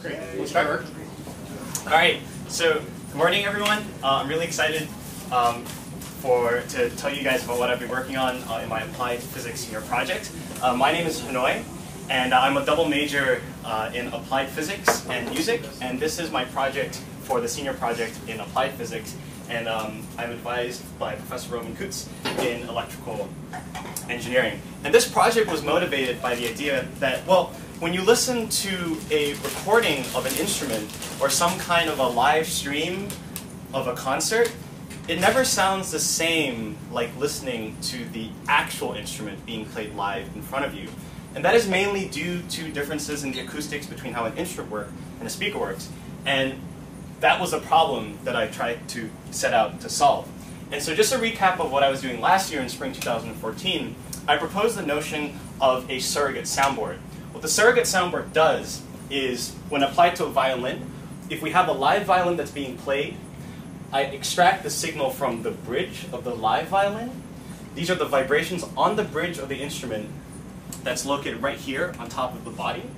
Great. We'll start. All right. So, good morning, everyone. I'm really excited to tell you guys about what I've been working on in my applied physics senior project. My name is Hanoi, and I'm a double major in applied physics and music. And this is my project for the senior project in applied physics. And I'm advised by Professor Roman Kutz in electrical engineering. And this project was motivated by the idea that, well, when you listen to a recording of an instrument or some kind of a live stream of a concert, it never sounds the same like listening to the actual instrument being played live in front of you. And that is mainly due to differences in the acoustics between how an instrument works and a speaker works. And that was a problem that I tried to set out to solve. And so just a recap of what I was doing last year in spring 2014, I proposed the notion of a surrogate soundboard. What the surrogate soundboard does is, when applied to a violin, if we have a live violin that's being played, I extract the signal from the bridge of the live violin. These are the vibrations on the bridge of the instrument that's located right here on top of the body.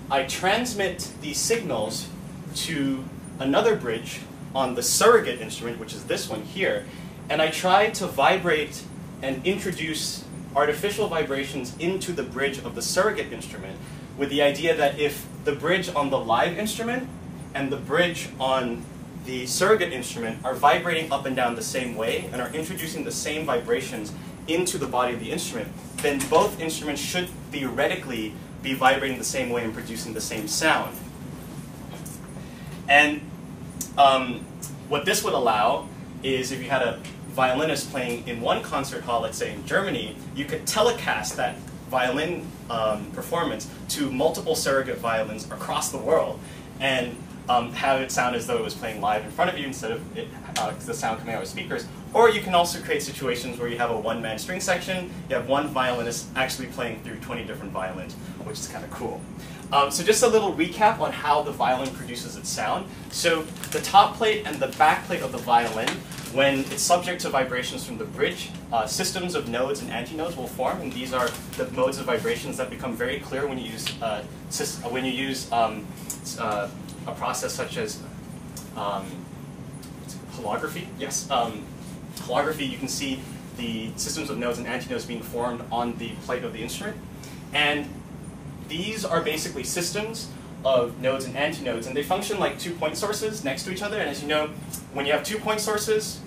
I transmit these signals to another bridge on the surrogate instrument, which is this one here, and I try to vibrate and introduce artificial vibrations into the bridge of the surrogate instrument, with the idea that if the bridge on the live instrument and the bridge on the surrogate instrument are vibrating up and down the same way and are introducing the same vibrations into the body of the instrument, then both instruments should theoretically be vibrating the same way and producing the same sound. And what this would allow is, if you had a violinist playing in one concert hall, let's say in Germany, you could telecast that violin performance to multiple surrogate violins across the world and have it sound as though it was playing live in front of you instead of the sound coming out of speakers. Or you can also create situations where you have a one-man string section, you have one violinist actually playing through 20 different violins, which is kind of cool. So just a little recap on how the violin produces its sound. So the top plate and the back plate of the violin, when it's subject to vibrations from the bridge, systems of nodes and antinodes will form, and these are the modes of vibrations that become very clear when you use a process such as holography. Yes, holography. You can see the systems of nodes and antinodes being formed on the plate of the instrument, and these are basically systems of nodes and antinodes, and they function like 2 point sources next to each other. And as you know, when you have 2 point sources,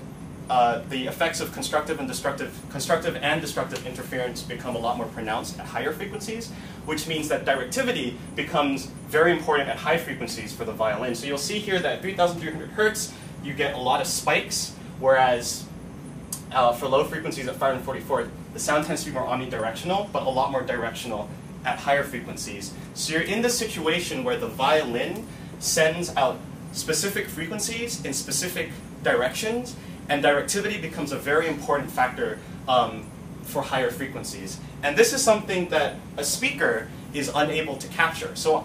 the effects of constructive and destructive interference become a lot more pronounced at higher frequencies, which means that directivity becomes very important at high frequencies for the violin. So you'll see here that at 3,300 hertz, you get a lot of spikes, whereas for low frequencies at 544, the sound tends to be more omnidirectional, but a lot more directional at higher frequencies. So you're in this situation where the violin sends out specific frequencies in specific directions, and directivity becomes a very important factor for higher frequencies. And this is something that a speaker is unable to capture. So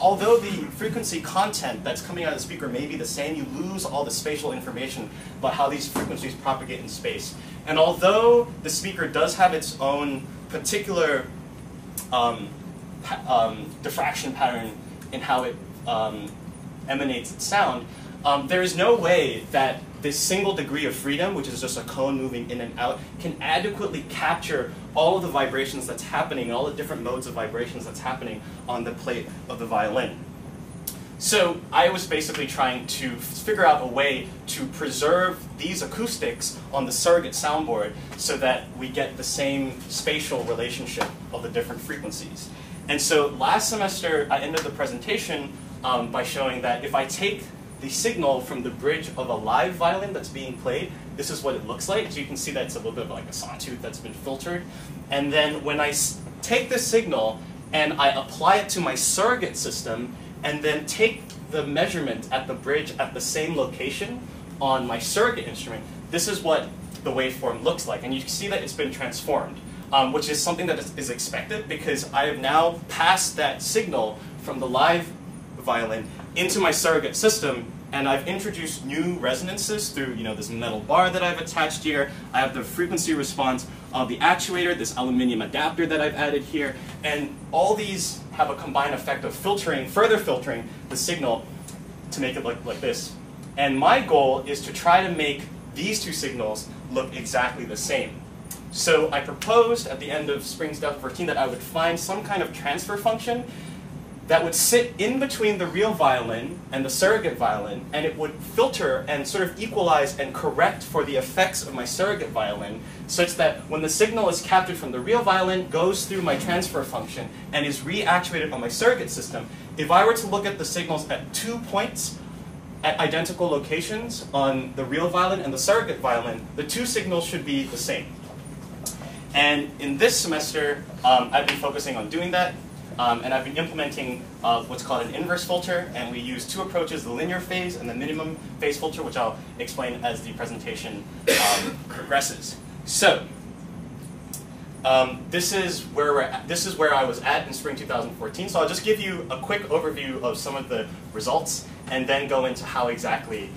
although the frequency content that's coming out of the speaker may be the same, you lose all the spatial information about how these frequencies propagate in space. And although the speaker does have its own particular diffraction pattern in how it emanates its sound, there is no way that this single degree of freedom, which is just a cone moving in and out, can adequately capture all of the vibrations that's happening, all the different modes of vibrations that's happening on the plate of the violin. So I was basically trying to figure out a way to preserve these acoustics on the surrogate soundboard so that we get the same spatial relationship of the different frequencies. And so last semester, I ended the presentation by showing that if I take the signal from the bridge of a live violin that's being played, this is what it looks like. So you can see that it's a little bit of like a sawtooth that's been filtered. And then when I take this signal and I apply it to my surrogate system, and then take the measurement at the bridge at the same location on my surrogate instrument, this is what the waveform looks like. And you can see that it's been transformed, which is something that is expected, because I have now passed that signal from the live violin into my surrogate system, And I've introduced new resonances through this metal bar that I've attached here. I have the frequency response of the actuator, this aluminum adapter that I've added here. And all these have a combined effect of further filtering the signal to make it look like this. And my goal is to try to make these two signals look exactly the same. So I proposed at the end of spring 2014 that I would find some kind of transfer function that would sit in between the real violin and the surrogate violin, and it would filter and sort of equalize and correct for the effects of my surrogate violin, such that when the signal is captured from the real violin, goes through my transfer function, and is reactuated on my surrogate system, if I were to look at the signals at 2 points at identical locations on the real violin and the surrogate violin, the two signals should be the same. And in this semester, I've been focusing on doing that. And I've been implementing what's called an inverse filter, and we use two approaches, the linear phase and the minimum phase filter, which I'll explain as the presentation progresses. So, this is where I was at in spring 2014. So I'll just give you a quick overview of some of the results, and then go into how exactly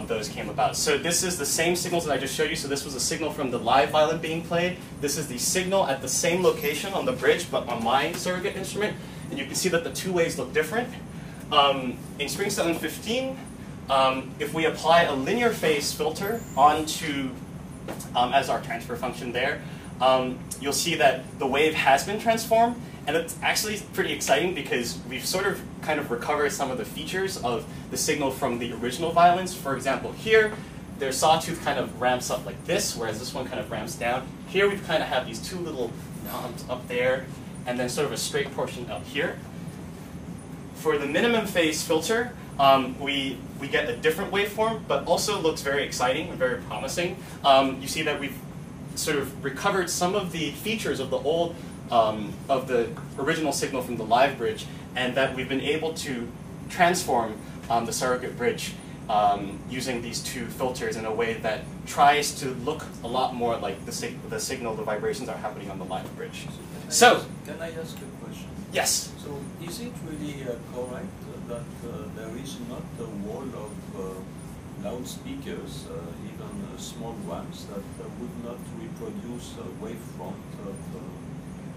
those came about. So this is the same signals that I just showed you. So this was a signal from the live violin being played. This is the signal at the same location on the bridge, but on my surrogate instrument. And you can see that the two waves look different. In spring 2015, if we apply a linear phase filter onto, as our transfer function there, you'll see that the wave has been transformed. And it's actually pretty exciting because we've sort of kind of recovered some of the features of the signal from the original violins. For example, here, their sawtooth kind of ramps up like this, whereas this one kind of ramps down. Here we kind of have these two little knobs up there, and then sort of a straight portion up here. For the minimum phase filter, we get a different waveform, but also looks very exciting and very promising. You see that we've sort of recovered some of the features of the old of the original signal from the live bridge, and that we've been able to transform the surrogate bridge using these two filters in a way that tries to look a lot more like the signal, the vibrations are happening on the live bridge. Can I ask a question? Yes. So is it really correct that there is not a wall of loudspeakers, even small ones, that would not reproduce a wavefront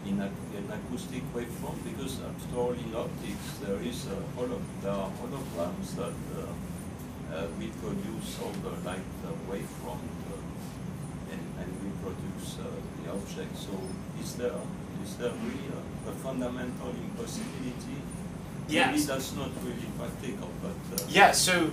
in an acoustic waveform? Because after all, in optics, there are holograms that reproduce all the light wavefront and reproduce the object. So is there really a fundamental impossibility? Yes. Maybe that's not really practical, but... Yeah, so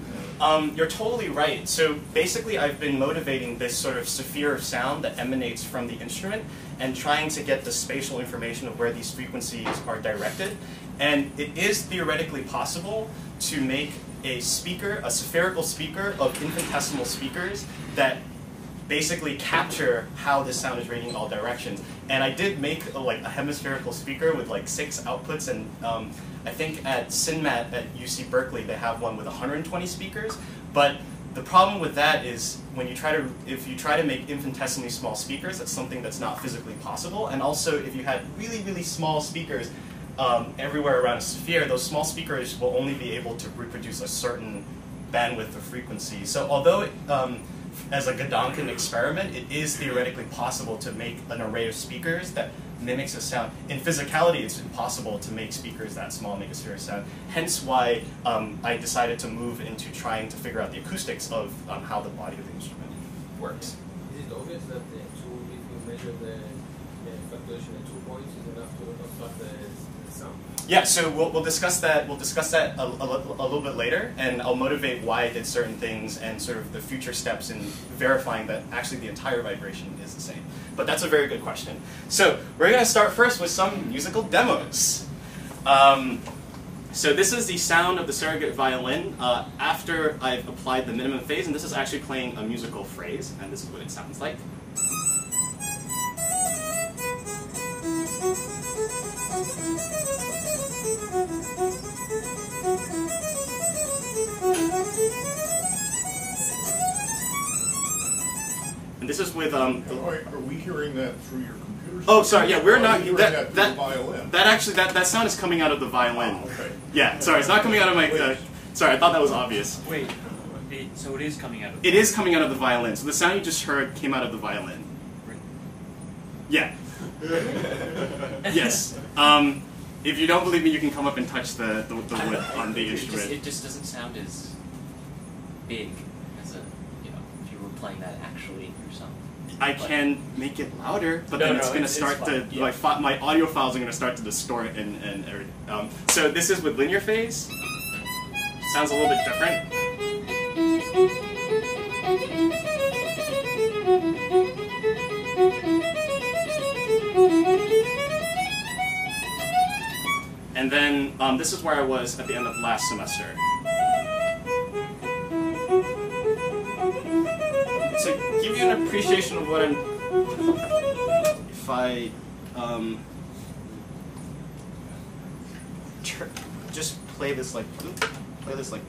you're totally right. So basically I've been motivating this sort of sphere of sound that emanates from the instrument and trying to get the spatial information of where these frequencies are directed. And it is theoretically possible to make a speaker, a spherical speaker of infinitesimal speakers that basically capture how this sound is radiating in all directions. And I did make a hemispherical speaker with 6 outputs, and I think at CinMat at UC Berkeley they have one with 120 speakers. But the problem with that is when you if you try to make infinitesimally small speakers, that's something that's not physically possible. And also if you had really, really small speakers everywhere around a sphere, those small speakers will only be able to reproduce a certain bandwidth of frequency. So although as a Gedanken experiment, it is theoretically possible to make an array of speakers that mimics a sound. In physicality, it's impossible to make speakers that small, make a spherical sound. Hence why I decided to move into trying to figure out the acoustics of how the body of the instrument works. Is it obvious that if you measure the fluctuation at 2 points, is enough to obstruct the sound? Yeah, so we'll discuss that. We'll discuss that a little bit later, and I'll motivate why I did certain things and sort of the future steps in verifying that actually the entire vibration is the same. But that's a very good question. So we're going to start first with some musical demos. So this is the sound of the surrogate violin after I've applied the minimum phase, and this is actually playing a musical phrase, and this is what it sounds like. And this is with are we hearing that through your computer? Oh, sorry. Yeah, we're not. That violin. That actually that sound is coming out of the violin. Oh, okay. Yeah. Sorry, it's not coming out of my. Sorry, I thought that was obvious. Wait, So it is coming out of the It is coming out of the violin. So the sound you just heard came out of the violin. Yeah. Yes. If you don't believe me, you can come up and touch the wood on the instrument. It just doesn't sound as big as if you were playing that actually yourself. I can make it louder, but then it's going to start to, my audio files are going to start to distort so this is with linear phase. Sounds a little bit different. And then this is where I was at the end of last semester. To give you an appreciation of what I'm, if I just play this like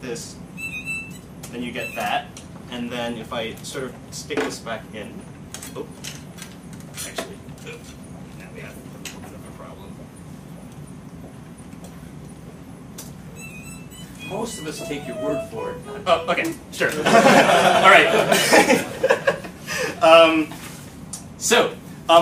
this, then you get that. And then if I sort of stick this back in, actually, now we have a bit of a problem. Most of us take your word for it. Oh, okay, sure. All right.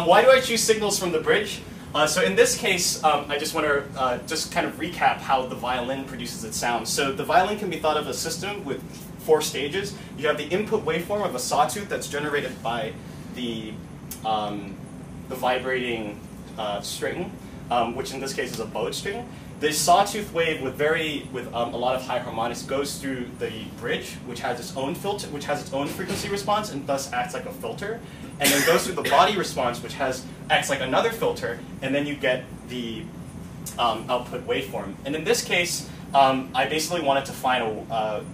Why do I choose signals from the bridge? So in this case, I just want to just kind of recap how the violin produces its sound. So the violin can be thought of as a system with 4 stages. You have the input waveform of a sawtooth that's generated by the vibrating string, which in this case is a bowed string. This sawtooth wave with a lot of high harmonics goes through the bridge, which has its own filter, which has its own frequency response, and thus acts like a filter, and then goes through the body response, which acts like another filter, and then you get the output waveform. And in this case, I basically wanted to find a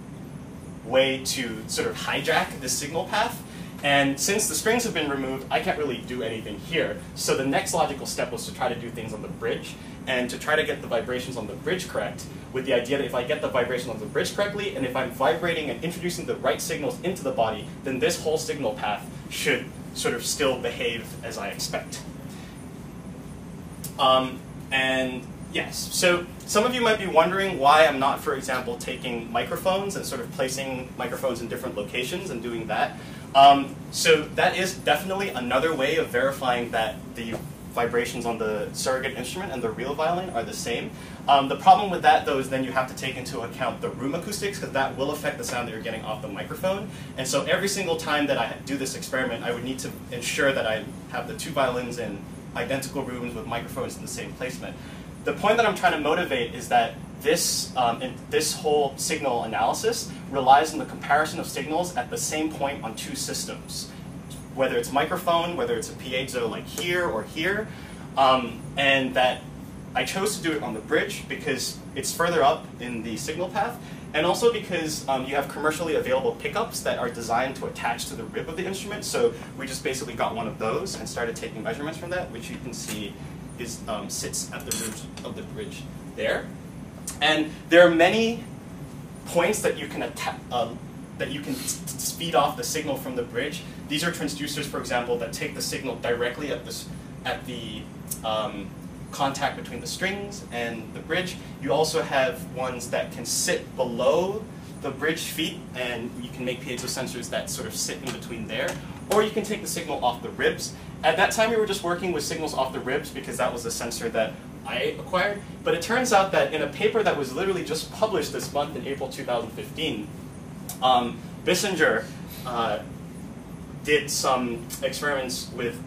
way to sort of hijack this signal path. And since the strings have been removed, I can't really do anything here. So the next logical step was to try to do things on the bridge, and to try to get the vibrations on the bridge correct, with the idea that if I get the vibrations on the bridge correctly, and if I'm vibrating and introducing the right signals into the body, then this whole signal path should sort of still behave as I expect. And yes, so some of you might be wondering why I'm not, for example, taking microphones and sort of placing microphones in different locations and doing that. So that is definitely another way of verifying that the vibrations on the surrogate instrument and the real violin are the same. The problem with that, though, is then you have to take into account the room acoustics, because that will affect the sound that you're getting off the microphone. And so every single time that I do this experiment, I would need to ensure that I have the 2 violins in identical rooms with microphones in the same placement. The point that I'm trying to motivate is that this whole signal analysis relies on the comparison of signals at the same point on 2 systems, whether it's microphone, whether it's a piezo like here or here, and that I chose to do it on the bridge because it's further up in the signal path, and also because you have commercially available pickups that are designed to attach to the rib of the instrument. So we just basically got one of those and started taking measurements from that, which you can see is sits at the root of the bridge there. And there are many points that you can feed off the signal from the bridge. These are transducers, for example, that take the signal directly at the contact between the strings and the bridge. You also have ones that can sit below the bridge feet, and you can make piezo sensors that sort of sit in between there. Or you can take the signal off the ribs. At that time, we were just working with signals off the ribs because that was the sensor that I acquired. But it turns out that in a paper that was literally just published this month in April 2015, Bissinger did some experiments with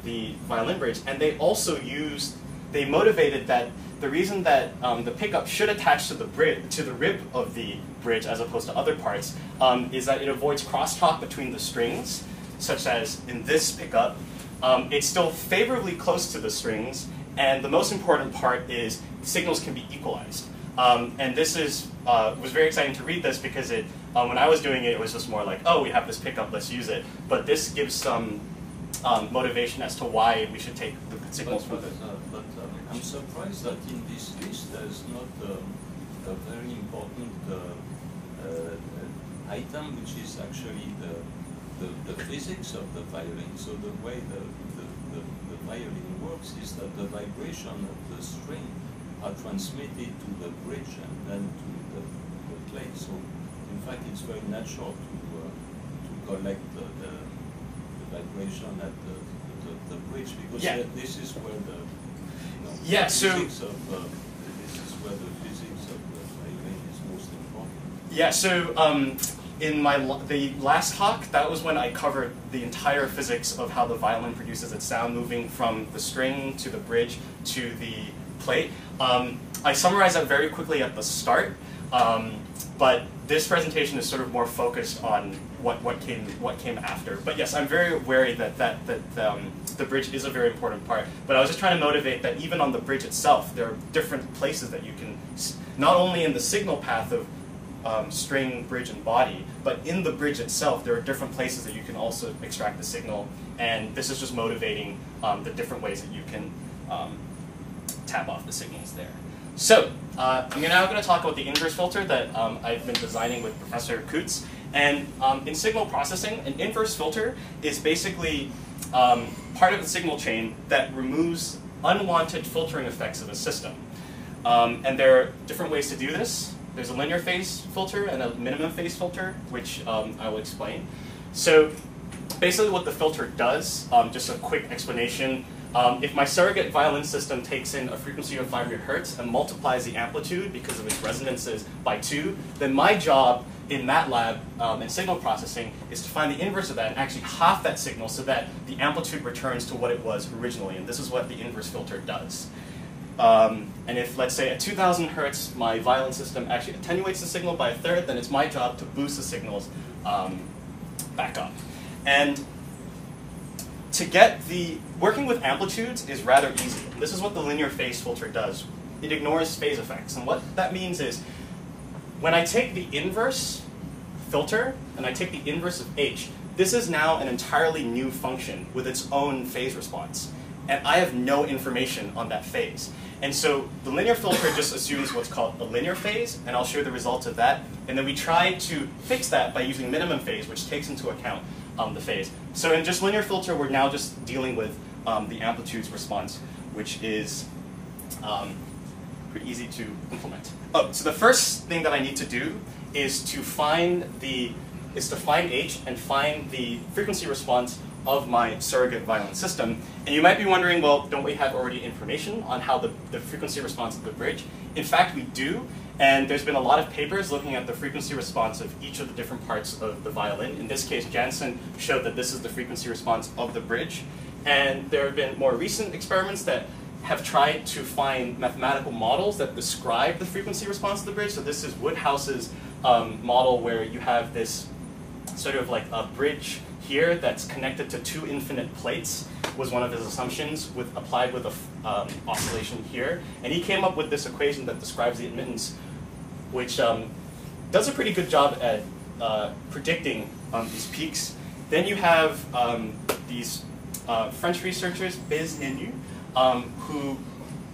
the violin bridge, and they also they motivated that the reason that the pickup should attach to the rib of the bridge as opposed to other parts is that it avoids crosstalk between the strings, such as in this pickup. It's still favorably close to the strings, and the most important part is signals can be equalized. And this was very exciting to read this because when I was doing it, it was just more like, oh, we have this pickup, let's use it. But this gives some motivation as to why we should take the signals from it. But I'm surprised that in this list there's not a very important item, which is actually the physics of the violin. So the way the violin works is that the vibration of the string are transmitted to the bridge and then to the clay. So in fact, it's very natural to collect the vibration at the bridge, because this is where the physics of this is where the physics of the violin is most important. Yeah. So in the last talk, that was when I covered the entire physics of how the violin produces its sound, moving from the string to the bridge to the plate. I summarized that very quickly at the start, but this presentation is sort of more focused on what came after. But yes, I'm very wary that the bridge is a very important part. But I was just trying to motivate that even on the bridge itself, there are different places that you can, not only in the signal path of string, bridge, and body, but in the bridge itself, there are different places that you can also extract the signal. And this is just motivating the different ways that you can tap off the signals there. So I'm now going to talk about the inverse filter that I've been designing with Professor Kutz. And in signal processing, an inverse filter is basically part of the signal chain that removes unwanted filtering effects of a system. And there are different ways to do this. There's a linear phase filter and a minimum phase filter, which I will explain. So basically what the filter does, just a quick explanation, if my surrogate violin system takes in a frequency of 500 hertz and multiplies the amplitude because of its resonances by 2, then my job in MATLAB and signal processing is to find the inverse of that and actually half that signal so that the amplitude returns to what it was originally. And this is what the inverse filter does. And if, let's say, at 2000 hertz, my violin system actually attenuates the signal by 1/3, then it's my job to boost the signals back up. And to get working with amplitudes is rather easy. This is what the linear phase filter does. It ignores phase effects. And what that means is, when I take the inverse filter and I take the inverse of H, this is now an entirely new function with its own phase response. And I have no information on that phase. And so the linear filter just assumes what's called a linear phase, and I'll show the results of that. And then we try to fix that by using minimum phase, which takes into account the phase. So in just linear filter, we're now just dealing with the amplitudes response, which is pretty easy to implement. Oh, so the first thing that I need to do is to find H and find the frequency response of my surrogate violin system. And you might be wondering, well, don't we have already information on how the frequency response of the bridge? In fact, we do. And there's been a lot of papers looking at the frequency response of each of the different parts of the violin. In this case, Janssen showed that this is the frequency response of the bridge. And there have been more recent experiments that have tried to find mathematical models that describe the frequency response of the bridge. So this is Woodhouse's model, where you have this sort of like a bridge here that's connected to 2 infinite plates, was one of his assumptions, applied with a oscillation here. And he came up with this equation that describes the admittance, which does a pretty good job at predicting these peaks. Then you have these French researchers, Biz and Yu, who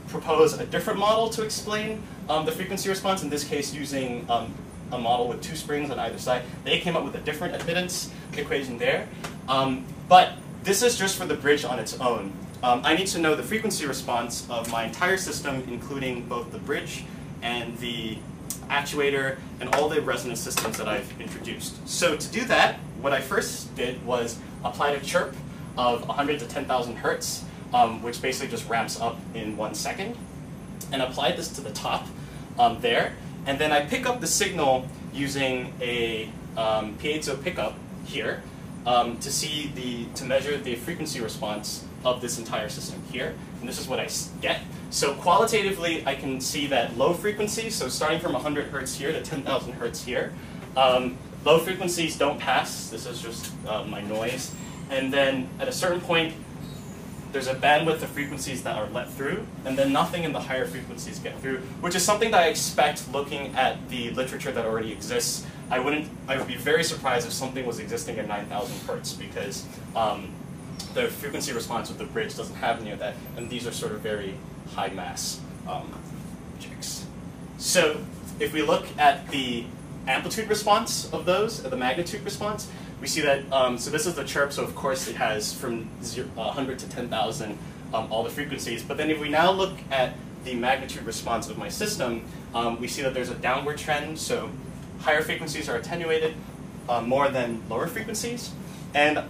propose a different model to explain the frequency response, in this case using a model with 2 springs on either side. They came up with a different admittance equation there. But this is just for the bridge on its own. I need to know the frequency response of my entire system, including both the bridge and the actuator and all the resonance systems that I've introduced. So to do that, what I first did was apply a chirp of 100 to 10,000 hertz, which basically just ramps up in 1 second, and applied this to the top there. And then I pick up the signal using a piezo pickup here to measure the frequency response of this entire system here. And this is what I get. So qualitatively, I can see that low frequency, so starting from 100 hertz here to 10,000 hertz here, low frequencies don't pass. This is just my noise. And then at a certain point, there's a bandwidth of frequencies that are let through, and then nothing in the higher frequencies get through, which is something that I expect looking at the literature that already exists. I would be very surprised if something was existing at 9,000 hertz, because the frequency response of the bridge doesn't have any of that, and these are sort of very high mass chicks. So if we look at the amplitude response of those, the magnitude response, we see that, so this is the chirp, so of course it has from 100 to 10,000 all the frequencies. But then if we now look at the magnitude response of my system, we see that there's a downward trend, so higher frequencies are attenuated more than lower frequencies. And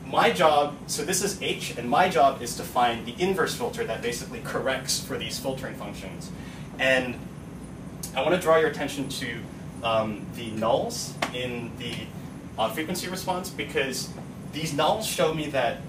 my job, so this is H, and my job is to find the inverse filter that basically corrects for these filtering functions. And I want to draw your attention to the nulls in the frequency response, because these nulls show me that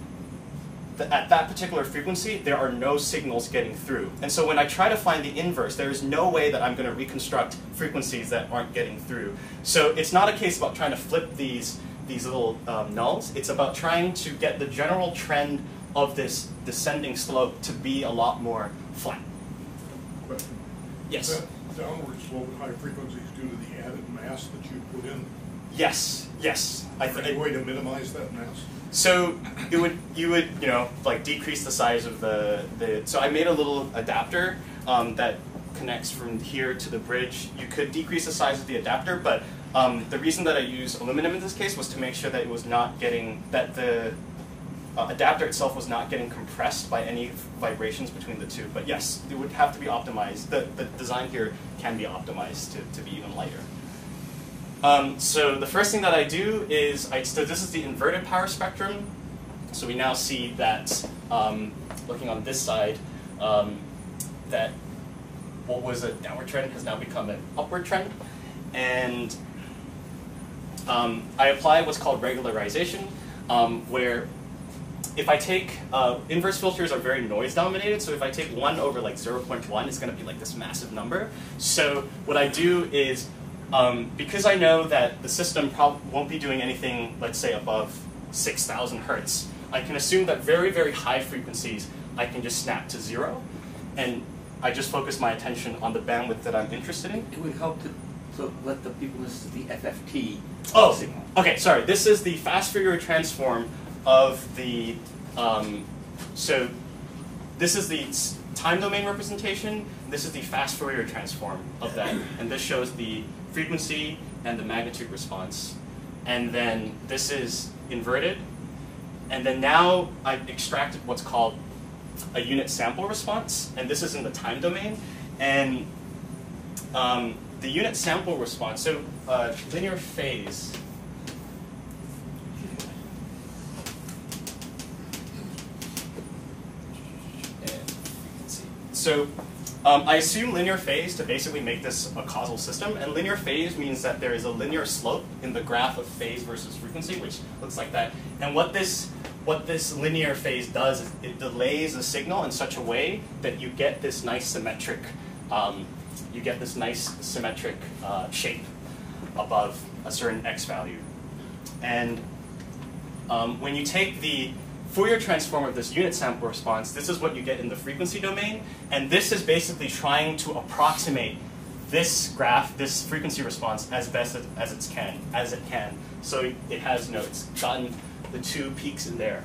at that particular frequency, there are no signals getting through. And so when I try to find the inverse, there is no way that I'm going to reconstruct frequencies that aren't getting through. So it's not a case about trying to flip these little nulls. It's about trying to get the general trend of this descending slope to be a lot more flat. Question. Yes? That downward slope at high frequencies due to the added mass that you put in? Yes, yes. Is there any way to minimize that mass? So you would like decrease the size of the so I made a little adapter that connects from here to the bridge. You could decrease the size of the adapter, but the reason that I used aluminum in this case was to make sure that it was not getting, that the adapter itself was not getting compressed by any vibrations between the two. But yes, it would have to be optimized. The design here can be optimized to be even lighter. So the first thing that I do is, so this is the inverted power spectrum. So we now see that, looking on this side, that what was a downward trend has now become an upward trend. And I apply what's called regularization, where if I take, inverse filters are very noise dominated, so if I take 1 over like 0.1, it's going to be like this massive number. So what I do is, because I know that the system won't be doing anything, let's say, above 6,000 hertz, I can assume that very, very high frequencies I can just snap to 0, and I just focus my attention on the bandwidth that I'm interested in. It would help to let the people listen to the FFT signal. Okay, sorry. This is the fast Fourier transform of the, so this is the time domain representation. This is the fast Fourier transform of that, and this shows the frequency and the magnitude response. And then this is inverted. And then now I've extracted what's called a unit sample response, and this is in the time domain. And the unit sample response, so linear phase. And frequency. So I assume linear phase to basically make this a causal system, and linear phase means that there is a linear slope in the graph of phase versus frequency, which looks like that. And what this linear phase does is it delays the signal in such a way that you get this nice symmetric, shape above a certain x value. And when you take the Fourier transform of this unit sample response, this is what you get in the frequency domain, and this is basically trying to approximate this graph, this frequency response, as best as it can. So it has, it's gotten the 2 peaks in there.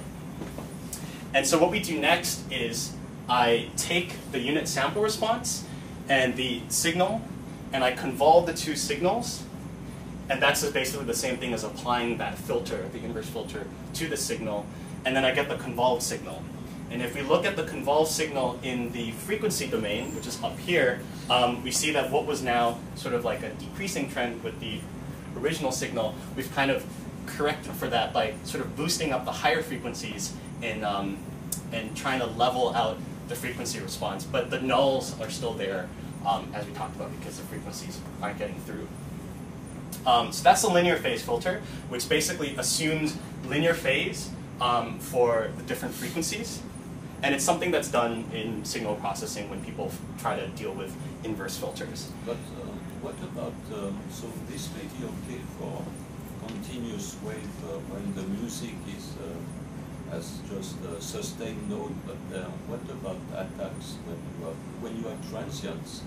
And so what we do next is I take the unit sample response and the signal, and I convolve the 2 signals, and that's basically the same thing as applying that filter, the inverse filter, to the signal. And then I get the convolved signal. And if we look at the convolved signal in the frequency domain, which is up here, we see that what was now sort of like a decreasing trend with the original signal, we've kind of corrected for that by sort of boosting up the higher frequencies and trying to level out the frequency response. But the nulls are still there, as we talked about, because the frequencies aren't getting through. So that's the linear phase filter, which basically assumes linear phase for the different frequencies. And it's something that's done in signal processing when people try to deal with inverse filters. But what about, so this may be okay for continuous wave when the music is as just a sustained note, but what about attacks when you have transients?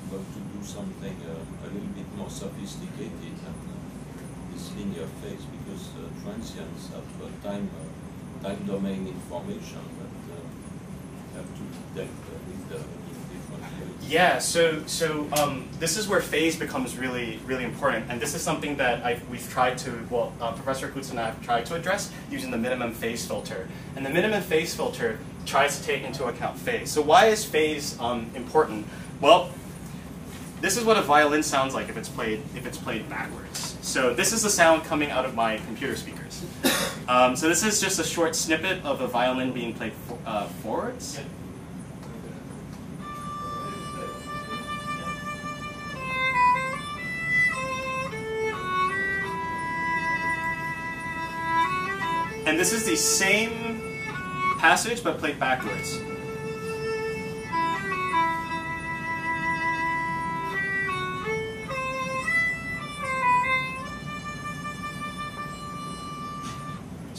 You have to do something a little bit more sophisticated than this linear phase, because transients have time domain information that have to detect with different ways. Yeah, so this is where phase becomes really, really important, and this is something that we've tried to, Professor Kutz and I have tried to address using the minimum phase filter. And the minimum phase filter tries to take into account phase. So why is phase important? Well, this is what a violin sounds like if it's played backwards. So this is the sound coming out of my computer speakers. So this is just a short snippet of a violin being played forwards. And this is the same passage but played backwards.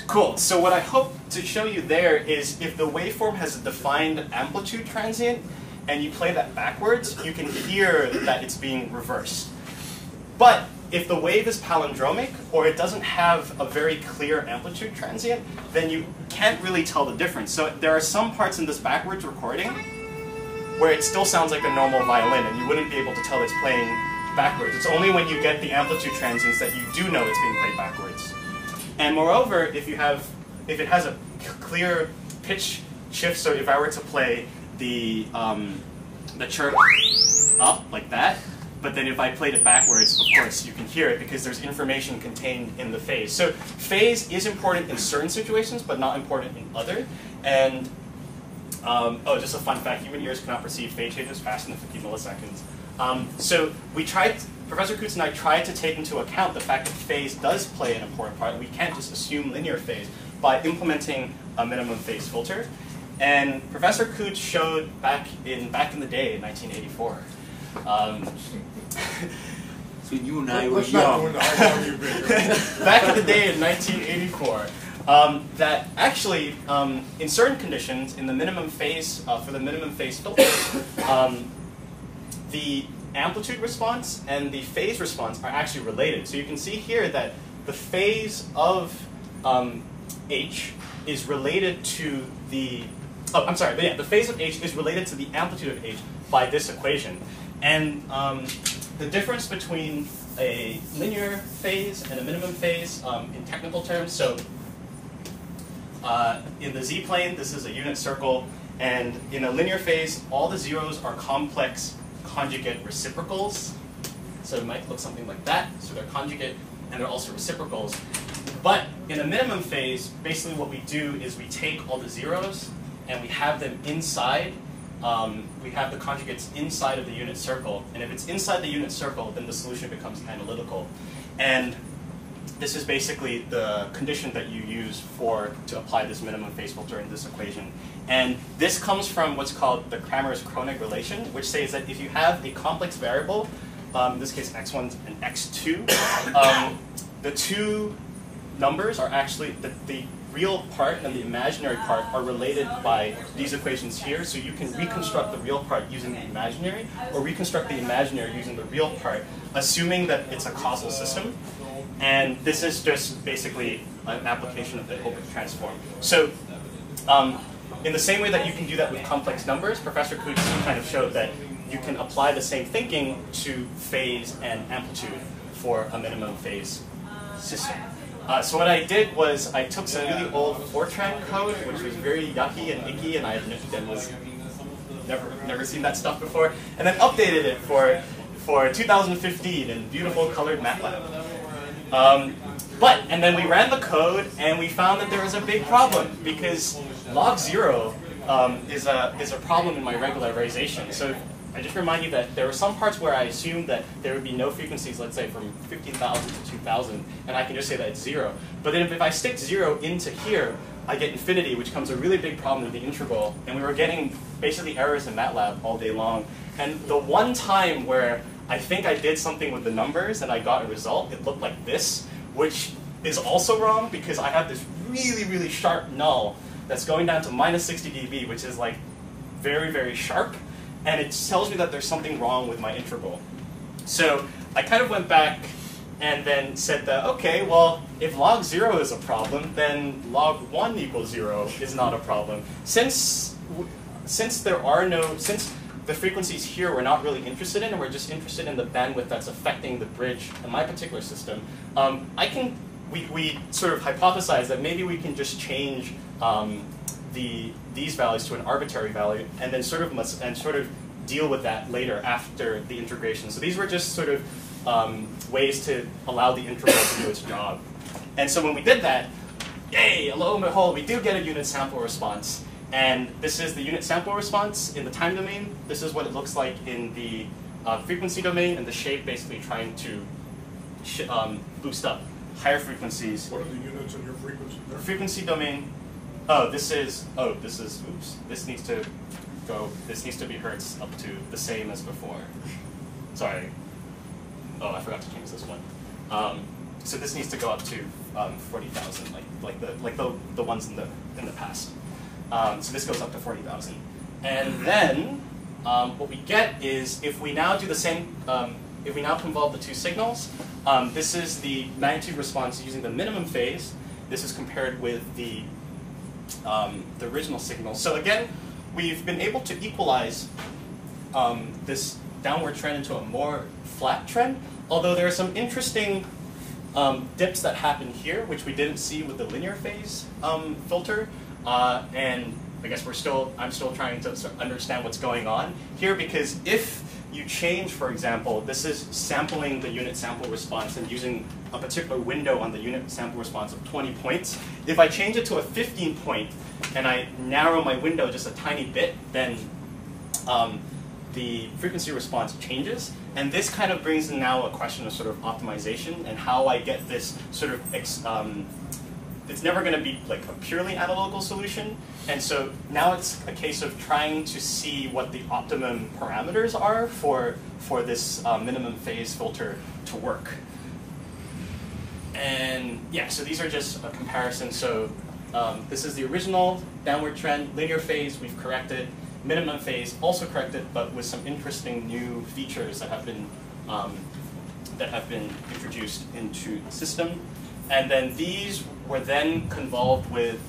Cool. So what I hope to show you there is if the waveform has a defined amplitude transient and you play that backwards, you can hear that it's being reversed. But if the wave is palindromic or it doesn't have a very clear amplitude transient, then you can't really tell the difference. So there are some parts in this backwards recording where it still sounds like a normal violin and you wouldn't be able to tell it's playing backwards. It's only when you get the amplitude transients that you do know it's being played backwards. And moreover, if it has a clear pitch shift, so if I were to play the chirp up like that, but then if I played it backwards, of course you can hear it because there's information contained in the phase. So phase is important in certain situations, but not important in other. And oh, just a fun fact: human ears cannot perceive phase changes faster than 50 milliseconds. So we tried. Professor Kutz and I tried to take into account the fact that phase does play an important part. We can't just assume linear phase by implementing a minimum phase filter. And Professor Kutz showed back in the day in 1984. So you and I were Let's not go young. into how long you've been here. Back in the day in 1984. That actually, in certain conditions, in the minimum phase, for the minimum phase filter, the amplitude response and the phase response are actually related. So you can see here that the phase of H is related to the, the phase of H is related to the amplitude of H by this equation. And the difference between a linear phase and a minimum phase in technical terms, so in the z-plane, this is a unit circle, and in a linear phase, all the zeros are complex conjugate reciprocals. So it might look something like that. So they're conjugate and they're also reciprocals. But in a minimum phase, basically what we do is we take all the zeros and we have them inside. We have the conjugates inside of the unit circle. And if it's inside the unit circle, then the solution becomes analytical. And this is basically the condition that you use to apply this minimum phase filter in this equation. And this comes from what's called the Kramers Cronic relation, which says that if you have a complex variable, in this case x1 and x2, the two numbers are actually, the real part and the imaginary part are related by these equations here. So you can reconstruct the real part using the imaginary, or reconstruct the imaginary using the real part, assuming that it's a causal system. And this is just basically an application of the Hilbert transform. So in the same way that you can do that with complex numbers, Professor Kutz kind of showed that you can apply the same thinking to phase and amplitude for a minimum phase system. So what I did was I took some really old Fortran code, which was very yucky and icky, and I was never seen that stuff before, and then updated it for 2015 in beautiful colored MATLAB. And then we ran the code, and we found that there was a big problem, because log 0 is a problem in my regularization. So I just remind you that there were some parts where I assumed that there would be no frequencies, let's say from 15,000 to 2,000, and I can just say that it's 0. But then if I stick 0 into here, I get infinity, which becomes a really big problem with the integral. And we were getting basically errors in MATLAB all day long. And the one time where I think I did something with the numbers and I got a result, it looked like this, which is also wrong because I have this really, really sharp null that's going down to minus 60 dB, which is like very, very sharp. And it tells me that there's something wrong with my integral. So I kind of went back and then said that, okay, well, if log 0 is a problem, then log 1 equals 0 is not a problem. Since the frequencies here we're not really interested in, and we're just interested in the bandwidth that's affecting the bridge in my particular system, we sort of hypothesized that maybe we can just change these values to an arbitrary value, and then sort of deal with that later after the integration. So these were just sort of ways to allow the interval to do its job. And so when we did that, yay, lo and behold, we do get a unit sample response. And this is the unit sample response in the time domain. This is what it looks like in the frequency domain, and the shape basically trying to boost up higher frequencies. What are the units in your frequency there? Frequency domain. This is, oops. This needs to be hertz up to the same as before. Sorry. Oh, I forgot to change this one. So this needs to go up to 40,000, like the ones in the past. So this goes up to 40,000. And then what we get is, if we now do the same, if we now convolve the two signals, this is the magnitude response using the minimum phase. This is compared with the original signal. So again, we've been able to equalize this downward trend into a more flat trend, although there are some interesting dips that happen here, which we didn't see with the linear phase filter. And I guess I'm still trying to sort of understand what's going on here, because if you change, for example, this is sampling the unit sample response and using a particular window on the unit sample response of 20 points. If I change it to a 15 point and I narrow my window just a tiny bit, then the frequency response changes. And this kind of brings in now a question of sort of optimization and how I get this sort of, it's never going to be like a purely analytical solution. And so now it's a case of trying to see what the optimum parameters are for this minimum phase filter to work. And yeah, so these are just a comparison. So this is the original downward trend, linear phase we've corrected, minimum phase also corrected, but with some interesting new features that have been introduced into the system. And then these were then convolved with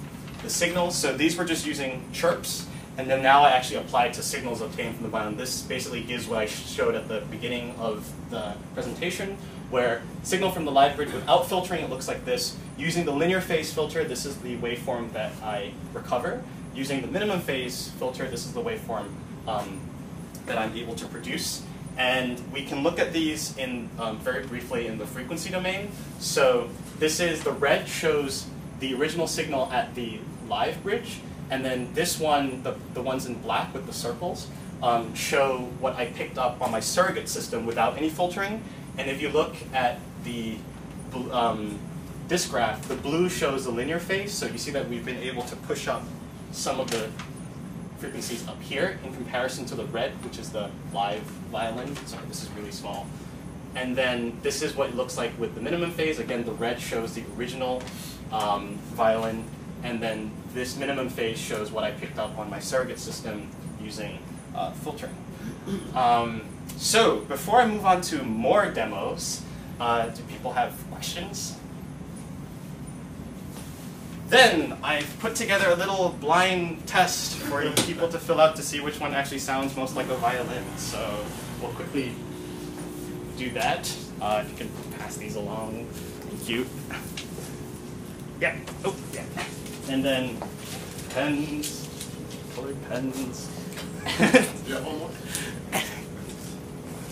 the signals. So these were just using chirps, and then now I actually applied to signals obtained from the violin. This basically gives what I showed at the beginning of the presentation, where signal from the live bridge without filtering, it looks like this. Using the linear phase filter, this is the waveform that I recover. Using the minimum phase filter, this is the waveform that I'm able to produce. And we can look at these in very briefly in the frequency domain. So this is, the red shows the original signal at the live bridge, and then this one, the ones in black with the circles, show what I picked up on my surrogate system without any filtering. And if you look at the this graph, the blue shows the linear phase, so you see that we've been able to push up some of the frequencies up here in comparison to the red, which is the live violin. Sorry, this is really small. And then this is what it looks like with the minimum phase. Again, the red shows the original violin, and then this minimum phase shows what I picked up on my surrogate system using filtering. So before I move on to more demos, do people have questions? Then I've put together a little blind test for people to fill out to see which one actually sounds most like a violin. So we'll quickly do that. If you can pass these along, thank you. Yeah, oh, yeah. And then pens, colored pens.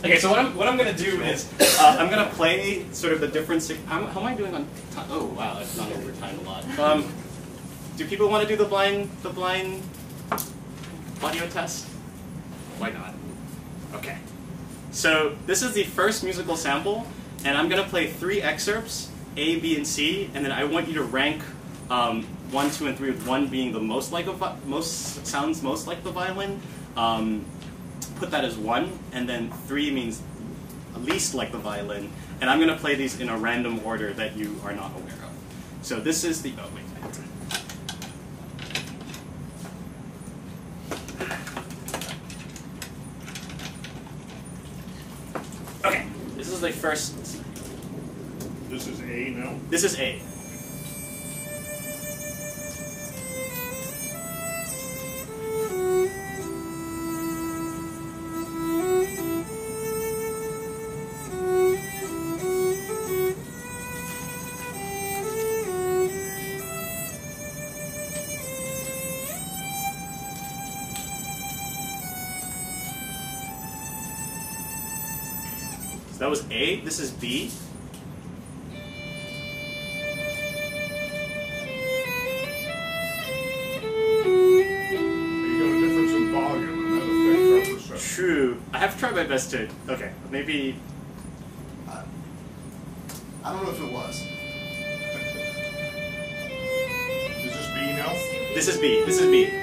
Okay, so what I'm going to do is I'm going to play sort of the different. How am I doing on time? Oh wow, I've gone over time a lot. Do people want to do the blind audio test? Why not? Okay. So this is the first musical sample, and I'm going to play 3 excerpts, A, B, and C, and then I want you to rank 1, 2, and 3, with 1 being the most like sounds most like the violin. Put that as 1, and then 3 means least like the violin. And I'm going to play these in a random order that you are not aware of. So this is the, oh wait, I have to. Okay, this is the first. This is A now? This is A. that was A. This is B. You got a difference in volume, and that affects our perception. True. I have to try my best to. Okay, maybe. I don't know if it was. Is this B now? This is B. This is B.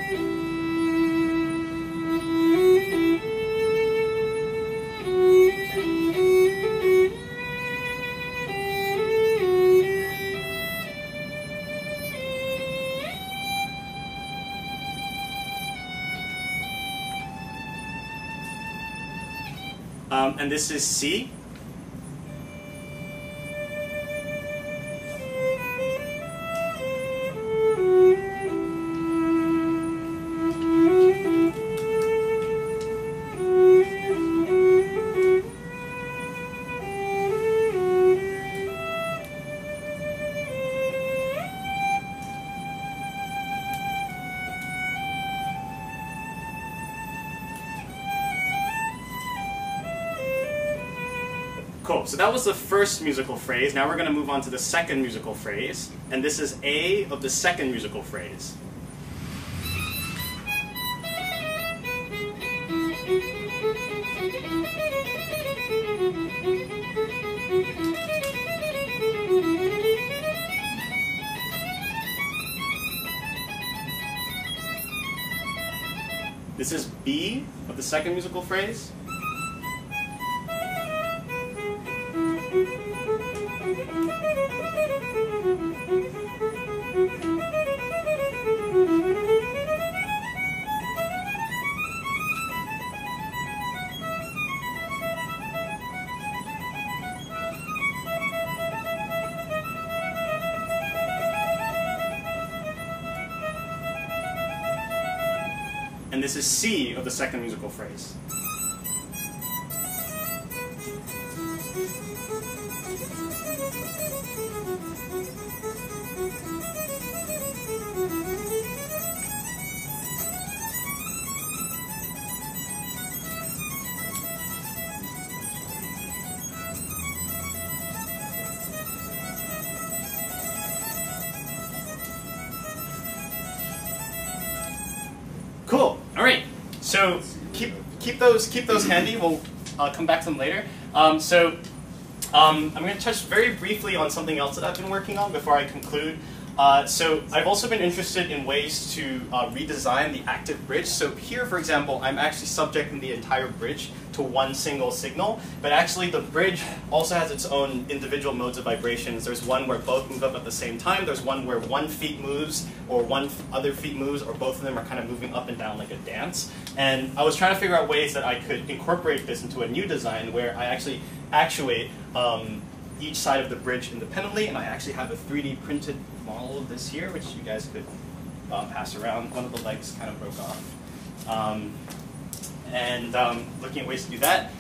And this is C. Cool, so that was the first musical phrase. Now we're going to move on to the second musical phrase. And this is A of the second musical phrase. This is B of the second musical phrase. And this is C of the second musical phrase. Cool. All right. So keep those handy. We'll come back to them later. I'm going to touch very briefly on something else that I've been working on before I conclude. So I've also been interested in ways to redesign the active bridge. So here, for example, I'm actually subjecting the entire bridge to one single signal, but actually the bridge also has its own individual modes of vibrations. There's one where both move up at the same time. There's one where one feet moves, or one other feet moves, or both of them are kind of moving up and down like a dance. And I was trying to figure out ways that I could incorporate this into a new design where I actually actuate each side of the bridge independently, and I actually have a 3D printed model of this here, which you guys could pass around. One of the legs kind of broke off. Looking at ways to do that,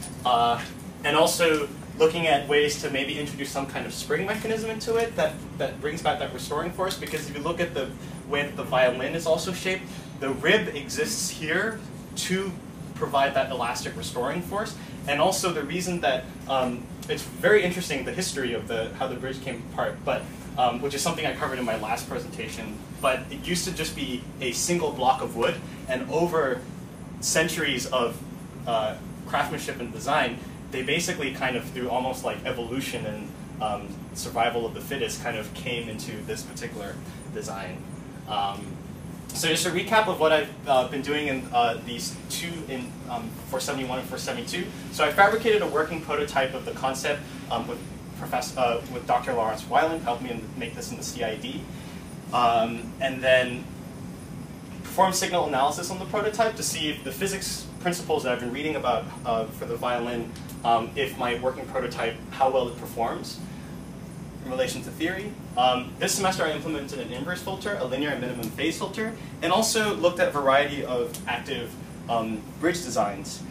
and also looking at ways to maybe introduce some kind of spring mechanism into it that brings back that restoring force, because if you look at the way that the violin is also shaped, the rib exists here to provide that elastic restoring force. And also the reason that it's very interesting, the history of how the bridge came apart, but which is something I covered in my last presentation. But it used to just be a single block of wood, and over centuries of craftsmanship and design, they basically kind of, through almost like evolution and survival of the fittest, kind of came into this particular design. So just a recap of what I've been doing in these two, in 471 and 472. So I fabricated a working prototype of the concept with Dr. Lawrence Violin, helped me make this in the CID. And then perform signal analysis on the prototype to see if the physics principles that I've been reading about for the violin, if my working prototype, how well it performs in relation to theory. This semester I implemented an inverse filter, a linear and minimum phase filter, and also looked at a variety of active bridge designs.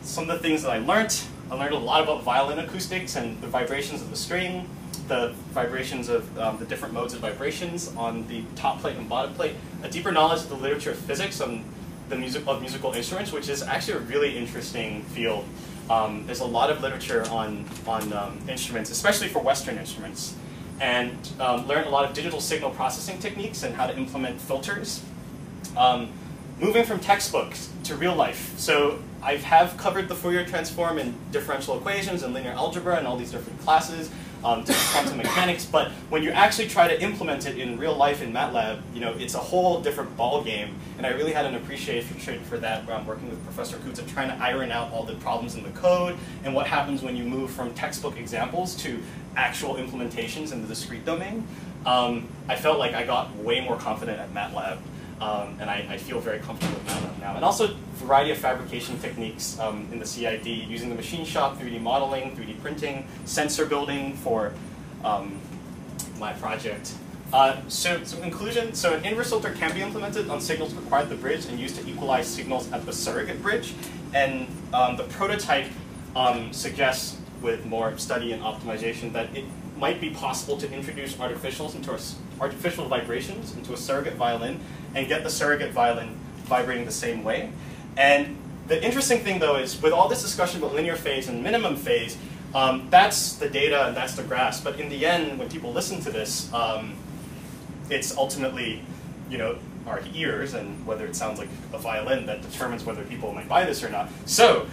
Some of the things that I learned a lot about violin acoustics and the vibrations of the string, the vibrations of the different modes of vibrations on the top plate and bottom plate, a deeper knowledge of the literature of physics on the musical instruments, which is actually a really interesting field. there's a lot of literature on instruments, especially for Western instruments, and learned a lot of digital signal processing techniques and how to implement filters. Moving from textbooks to real life. So I have covered the Fourier transform and differential equations and linear algebra and all these different classes, to quantum mechanics, but when you actually try to implement it in real life in MATLAB, it's a whole different ball game, and I really had an appreciation for that where I'm working with Professor Kutz and trying to iron out all the problems in the code and what happens when you move from textbook examples to actual implementations in the discrete domain. I felt like I got way more confident at MATLAB. And I feel very comfortable with MATLAB now. And also a variety of fabrication techniques in the CID, using the machine shop, 3D modeling, 3D printing, sensor building for my project. So conclusion, so an inverse filter can be implemented on signals required at the bridge and used to equalize signals at the surrogate bridge. And the prototype suggests, with more study and optimization, that it might be possible to introduce artificial vibrations into a surrogate violin and get the surrogate violin vibrating the same way. And the interesting thing, though, is with all this discussion about linear phase and minimum phase, that's the data and that's the graphs. But in the end, when people listen to this, it's ultimately, our ears and whether it sounds like a violin that determines whether people might buy this or not. So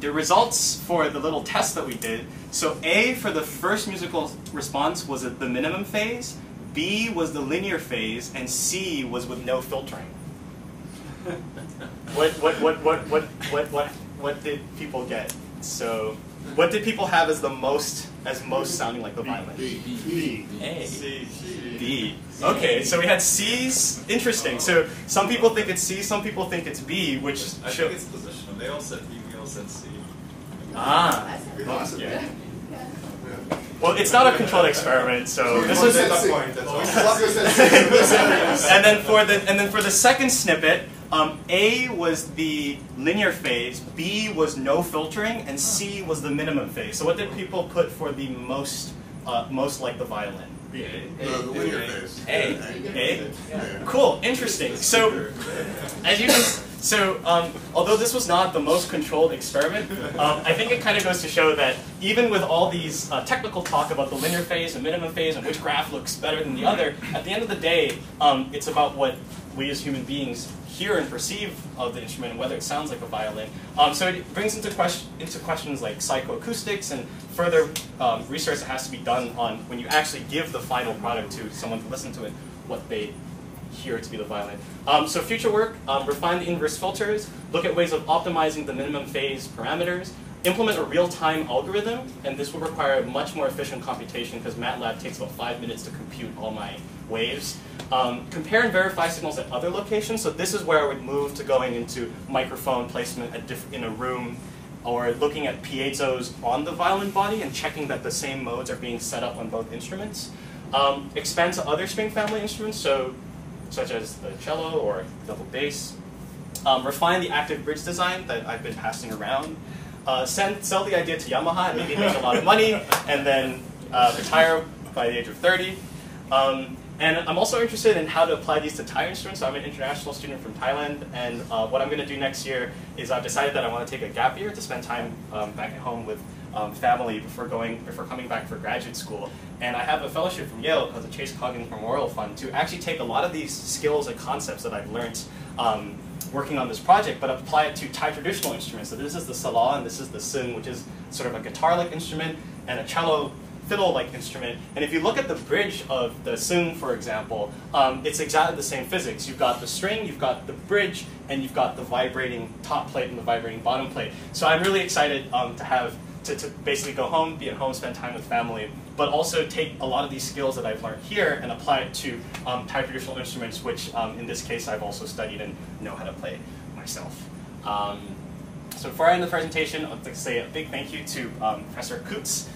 the results for the little test that we did, so A for the first musical response was at the minimum phase, B was the linear phase, and C was with no filtering. What did people get? So what did people have as most sounding like the violin? B. A. C. B. Okay, so we had C's. Interesting. So some people think it's C, some people think it's B, which I think it's positional. They all said B, we all said C. Ah. Awesome. Yeah. Well, it's not a controlled experiment, so this was. That's the point. That's why. And then for the second snippet, A was the linear phase, B was no filtering, and C was the minimum phase. So what did people put for the most like the violin? The linear phase. A. Cool. Interesting. So, as you can, although this was not the most controlled experiment, I think it kind of goes to show that even with all these technical talk about the linear phase and minimum phase and which graph looks better than the other, at the end of the day, it's about what we as human beings hear and perceive of the instrument and whether it sounds like a violin. So it brings into questions like psychoacoustics and further research that has to be done on when you actually give the final product to someone to listen to it, what they hear to be the violin. So future work, refine the inverse filters, look at ways of optimizing the minimum phase parameters, implement a real-time algorithm, and this will require much more efficient computation because MATLAB takes about 5 minutes to compute all my waves. Compare and verify signals at other locations. So this is where I would move to going into microphone placement in a room, or looking at piezos on the violin body and checking that the same modes are being set up on both instruments. Expand to other string family instruments, such as the cello or double bass. Refine the active bridge design that I've been passing around. Sell the idea to Yamaha and maybe make a lot of money, and then retire by the age of 30. And I'm also interested in how to apply these to Thai instruments. So I'm an international student from Thailand, and what I'm going to do next year is I've decided that I want to take a gap year to spend time back at home with family before coming back for graduate school. And I have a fellowship from Yale called the Chase Coggins Memorial Fund to actually take a lot of these skills and concepts that I've learned working on this project, but apply it to Thai traditional instruments. So this is the sala, and this is the sung, which is sort of a guitar-like instrument, and a cello fiddle-like instrument. And if you look at the bridge of the sung, for example, it's exactly the same physics. You've got the string, you've got the bridge, and you've got the vibrating top plate and the vibrating bottom plate. So I'm really excited to basically go home, be at home, spend time with family, but also take a lot of these skills that I've learned here and apply it to Thai traditional instruments, which in this case I've also studied and know how to play myself. So before I end the presentation, I'd like to say a big thank you to Professor Kutz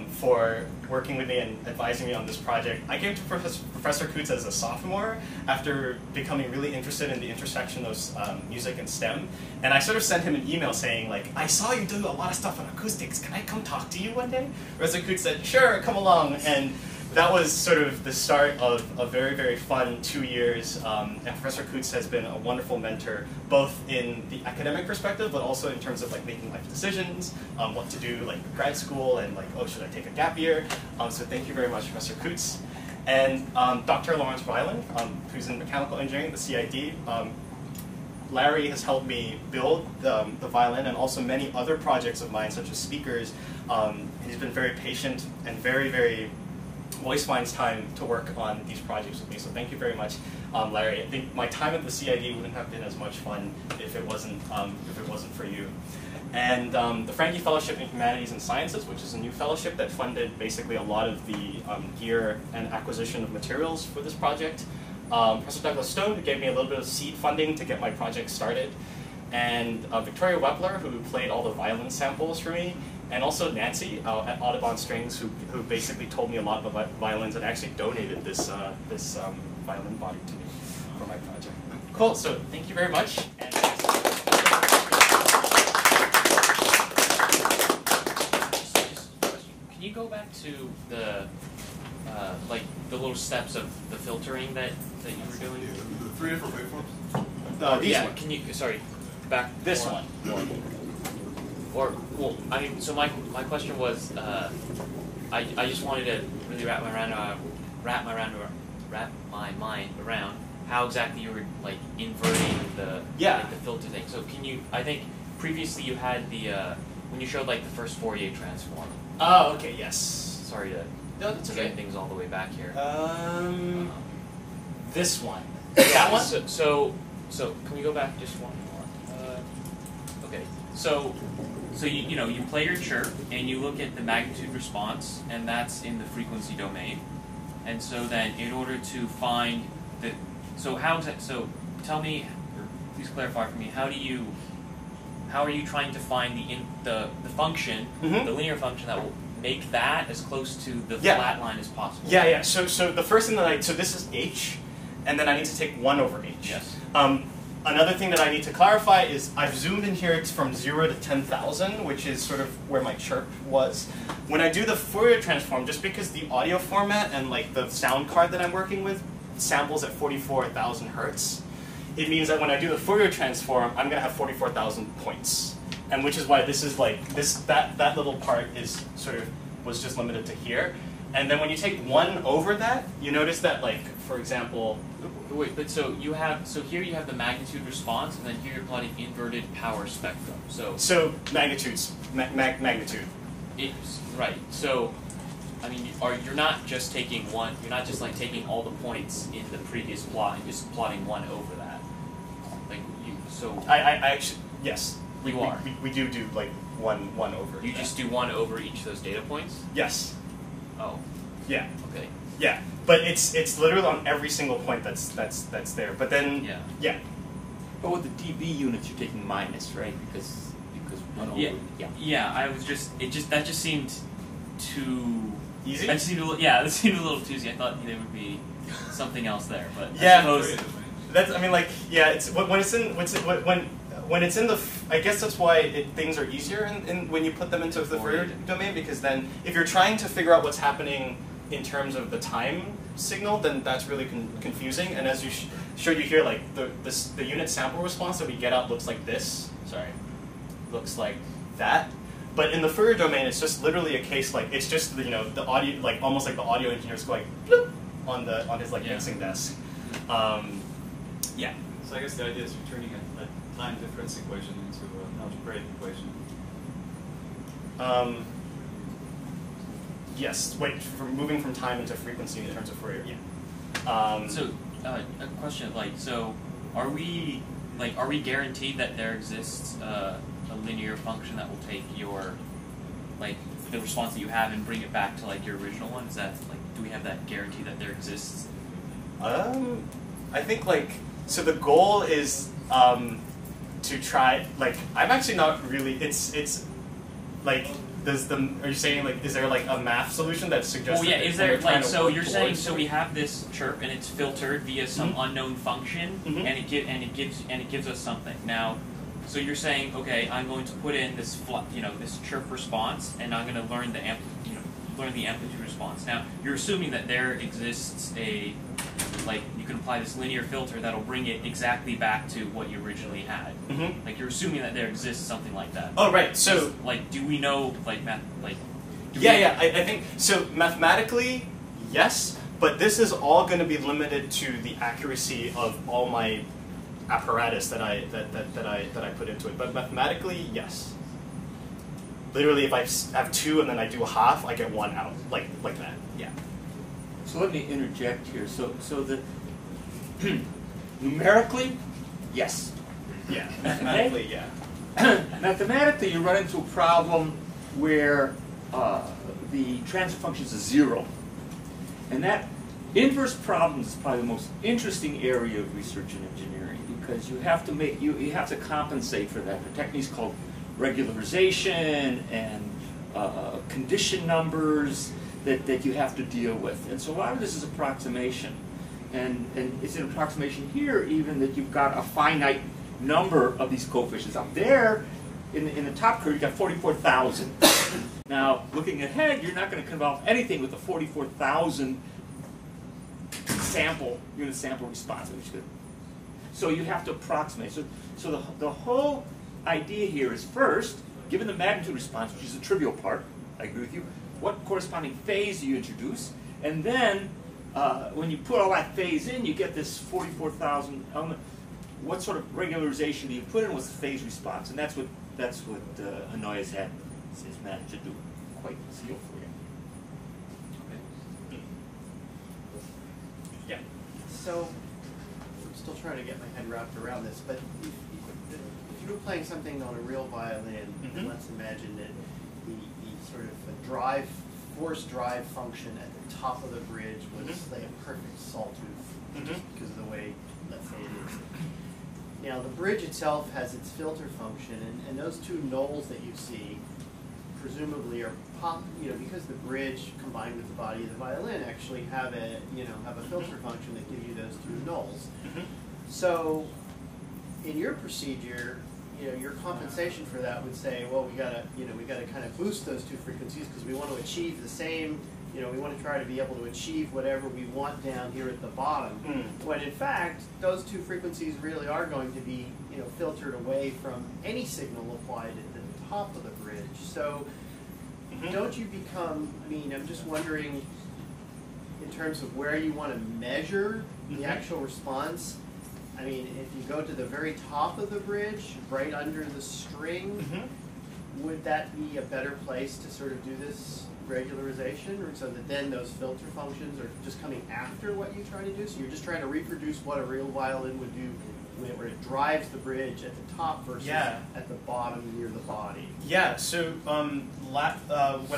for working with me and advising me on this project. I came to Professor Kutz as a sophomore after becoming really interested in the intersection of music and STEM. And I sort of sent him an email saying, like, I saw you do a lot of stuff on acoustics. Can I come talk to you one day? Professor Kutz said, sure, come along. And that was sort of the start of a very, very fun 2 years. And Professor Coutts has been a wonderful mentor, both in the academic perspective, but also in terms of like making life decisions, what to do like grad school, and like, oh, should I take a gap year? So thank you very much, Professor Coutts. And Dr. Lawrence Violin, who's in mechanical engineering at the CID. Larry has helped me build the violin and also many other projects of mine, such as speakers. He's been very patient and very, very always finds time to work on these projects with me. So thank you very much, Larry. I think my time at the CID wouldn't have been as much fun if it wasn't for you. And the Franke Fellowship in Humanities and Sciences, which is a new fellowship that funded basically a lot of the gear and acquisition of materials for this project. Professor Douglas Stone, who gave me a little bit of seed funding to get my project started. And Victoria Wepler, who played all the violin samples for me. And also Nancy at Audubon Strings, who basically told me a lot about violins and actually donated this violin body to me for my project. Cool, so thank you very much. And can you go back to the like the little steps of the filtering that you were doing? The 3 different waveforms? these yeah, ones. can you, sorry, back This more. one. Or, well, I mean, so my question was, I just wanted to really wrap my mind around how exactly you were like inverting the like, the filter thing. So can you? I think previously you had the when you showed like the first Fourier transform. Oh, okay, yes. Sorry to No, that's okay. get things all the way back here. This one. Yeah, That one? So can we go back just one more? Okay. So you know you play your chirp and you look at the magnitude response, and that's in the frequency domain. And so then in order to find the so tell me, or please clarify for me, how are you trying to find the function, the linear function that will make that as close to the flat line as possible? Yeah. So the first thing that so this is h, and then I need to take 1 over h. Yes. Another thing that I need to clarify is I've zoomed in here. It's from 0 to 10,000, which is sort of where my chirp was. When I do the Fourier transform, just because the audio format and like the sound card that I'm working with samples at 44,000 hertz, it means that when I do the Fourier transform, I'm going to have 44,000 points, and which is why this is like that little part is sort of was just limited to here. And then when you take 1 over that, you notice that, like, for example. Wait, but so here you have the magnitude response, and then here you're plotting inverted power spectrum. So magnitudes, magnitude. It's right. So I mean, you're not just taking one. You're not just like taking all the points in the previous plot and just plotting 1 over that. Like you. So I actually yes. You are. We do like one over. You just do 1 over each of those data points. Yes. Oh. Yeah. Okay. Yeah, but it's literally on every single point that's there. But then yeah. But with the dB units, you're taking minus, right? Because 1 over. Yeah. I was that just seemed too easy. That seemed that seemed a little too easy. I thought there would be something else there, but yeah. I suppose That's I mean like yeah. It's when it's in the I guess that's why things are easier when you put them into the Fourier domain, because then if you're trying to figure out what's happening in terms of the time signal, then that's really confusing. And as you showed you here, like the unit sample response that we get out looks like this. Sorry, looks like that. But in the Fourier domain, it's just literally a case like it's just the audio, like almost like the audio engineer's going bloop on his like mixing desk. Yeah. So I guess the idea is you're turning a time difference equation into an algebraic equation. Yes. Wait. From moving from time into frequency in terms of Fourier. Yeah. So a question are we guaranteed that there exists a linear function that will take your the response that you have and bring it back to like your original one? Is that do we have that guarantee that there exists? I think so the goal is to try I'm actually not really it's like are you saying is there a math solution that suggests? Well, yeah. Is there so you're saying so we have this chirp and it's filtered via some unknown function and it gives us something now. So you're saying, okay, I'm going to put in this this chirp response, and I'm going to learn the learn the amplitude response. Now, you're assuming that there exists a, like, you can apply this linear filter that'll bring it exactly back to what you originally had. Mm-hmm. Like, you're assuming that there exists something like that. Oh, right. So, like, do we know, like, I think, so mathematically, yes, but this is all going to be limited to the accuracy of all my apparatus that I put into it. But mathematically, yes. Literally, if I have 2 and then I do a half, I get 1 out, like that. Yeah. So let me interject here. So the numerically, yes. Yeah. Mathematically, yeah. Mathematically, you run into a problem where the transfer function is a 0, and that inverse problems is probably the most interesting area of research in engineering, because you have to make you have to compensate for that. There are techniques called regularization and condition numbers that you have to deal with. And so a lot of this is approximation. And it's an approximation here even that you've got a finite number of these coefficients. Up there, in the top curve, you've got 44,000. Now, looking ahead, you're not going to involve anything with the 44,000 unit sample response. So you have to approximate. So the whole idea here is, first, given the magnitude response, which is the trivial part, I agree with you, what corresponding phase do you introduce? And then, when you put all that phase in, you get this 44,000 element. What sort of regularization do you put in with the phase response? And that's what Hanoi has managed to do quite skillfully. Yeah. So, I'm still trying to get my head wrapped around this, but if you were playing something on a real violin, Mm-hmm. let's imagine that the sort of force drive function at the top of the bridge was, Mm-hmm. say, a perfect sawtooth, Mm-hmm. just because of the way, let's say, it is. Now, the bridge itself has its filter function, and those 2 knolls that you see presumably are because the bridge combined with the body of the violin actually have a filter function that gives you those 2 knolls. Mm-hmm. So, in your procedure, your compensation for that would say, well, we gotta kind of boost those 2 frequencies because we want to achieve the same. We want to try to be able to achieve whatever we want down here at the bottom. When in fact, those 2 frequencies really are going to be, filtered away from any signal applied at the top of the bridge. So, don't you become? I'm just wondering, in terms of where you want to measure the actual response. If you go to the very top of the bridge, right under the string, would that be a better place to sort of do this regularization, or so that then those filter functions are just coming after what you try to do? So you're just trying to reproduce what a real violin would do where it drives the bridge at the top versus at the bottom near the body. Yeah, so when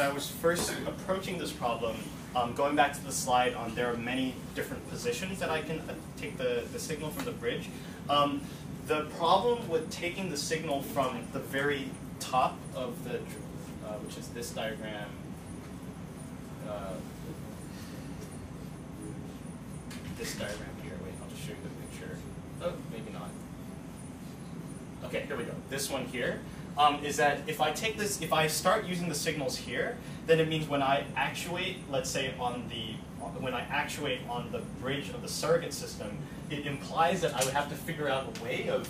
I was first approaching this problem, going back to the slide, there are many different positions that I can take the signal from the bridge. The problem with taking the signal from the very top of the, which is this diagram, here, wait, I'll just show you the picture. Oh, maybe not. Okay, here we go. This one here. Is that if I start using the signals here, then it means when I actuate, let's say when I actuate on the bridge of the surrogate system, it implies that I would have to figure out a way of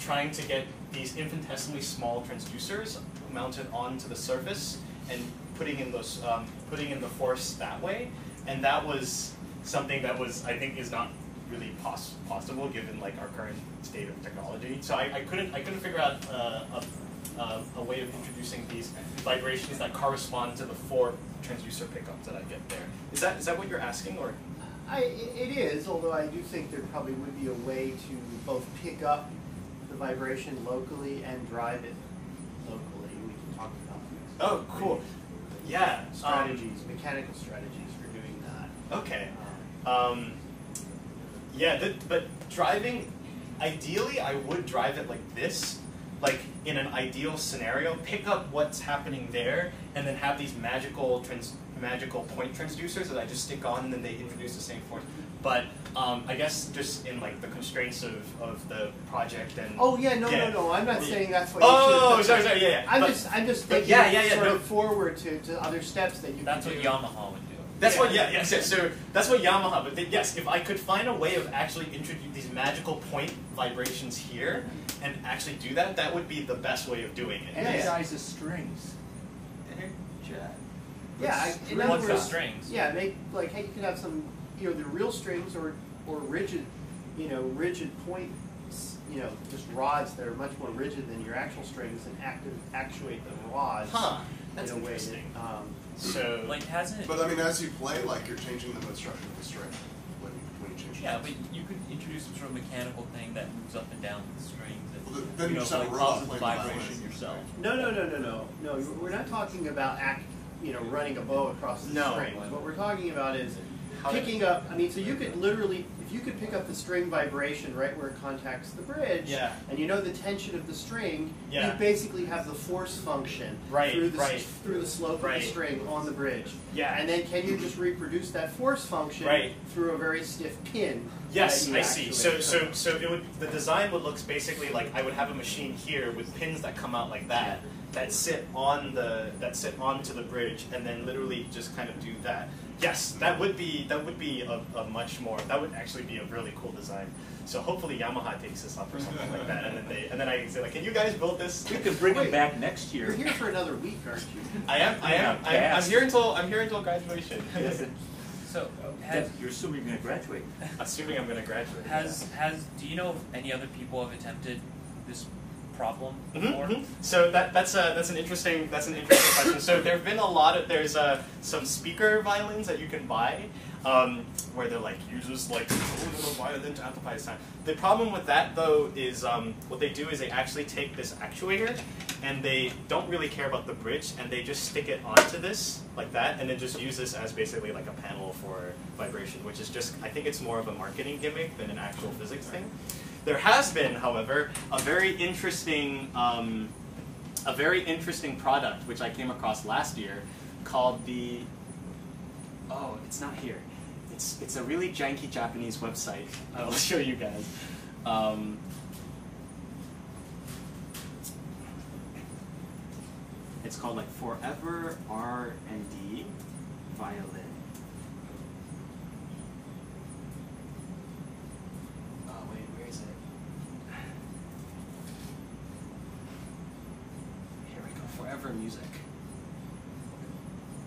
trying to get these infinitesimally small transducers mounted onto the surface and putting in the force that way, and that was something that I think is not really possible given our current state of technology. So I couldn't figure out a way of introducing these vibrations that correspond to the 4 transducer pickups that I get there. Is that what you're asking, or? It is, although I do think there probably would be a way to both pick up the vibration locally and drive it locally. We can talk about this. Oh, cool. Yeah. Strategies, mechanical strategies for doing that. Okay. But driving, ideally I would drive it like this, like in an ideal scenario, pick up what's happening there, and then have these magical point transducers that I just stick on and then they introduce the same force. But I guess just in like the constraints of the project and. Oh yeah, no. I'm not saying that's what. you should Sorry, yeah. I'm just thinking sort no. of forward to other steps that you. That's can what do. Yamaha would do. That's what, yes. So that's what Yamaha. But yes, if I could find a way of actually introducing these magical point vibrations here and actually do that, that would be the best way of doing it. Energize the strings. Yeah, in other What's the words, strings? yeah, make like hey, you can have some either real strings or rigid, rigid points, just rods that are much more rigid than your actual strings and actuate the rods. That's in a way interesting. that, So Like, hasn't... But I mean, as you play, like you're changing the construction of the string when you change. Yeah, but you could introduce some sort of mechanical thing that moves up and down the strings and, Well, then you just have a robot causes the playing the vibration violin. yourself. No. We're not talking about running a bow across the string. What we're talking about is picking up. I mean, so you could literally, if you could pick up the string vibration right where it contacts the bridge, and you know the tension of the string, you basically have the force function through the slope of the string on the bridge. Yeah. And then can you just reproduce that force function through a very stiff pin? Yes, I see. So it would, the design would look basically like I would have a machine here with pins that come out like that sit onto the bridge, and then literally just kind of do that. Yes, that would be a much more, that would actually be a really cool design. So hopefully Yamaha takes this up or something like that, and then I can say like, can you guys build this? We could bring them back next year. You're here for another week, aren't you? I am. I'm here until graduation. So, you're assuming you're going to graduate. Assuming I'm going to graduate. Do you know if any other people have attempted this problem before? So that's an interesting question. So there've been there's some speaker violins that you can buy, where they're like uses like a little violin to amplify the sound. The problem with that though is what they do is they actually take this actuator and they don't really care about the bridge and they just stick it onto this like that and then just use this as basically like a panel for vibration, which is just, I think it's more of a marketing gimmick than an actual physics thing. There has been, however, a very interesting product which I came across last year called the, oh, it's not here. It's a really janky Japanese website. I will show you guys. It's called like Forever R&D Violin. Oh wait, where is it? Here we go, Forever Music.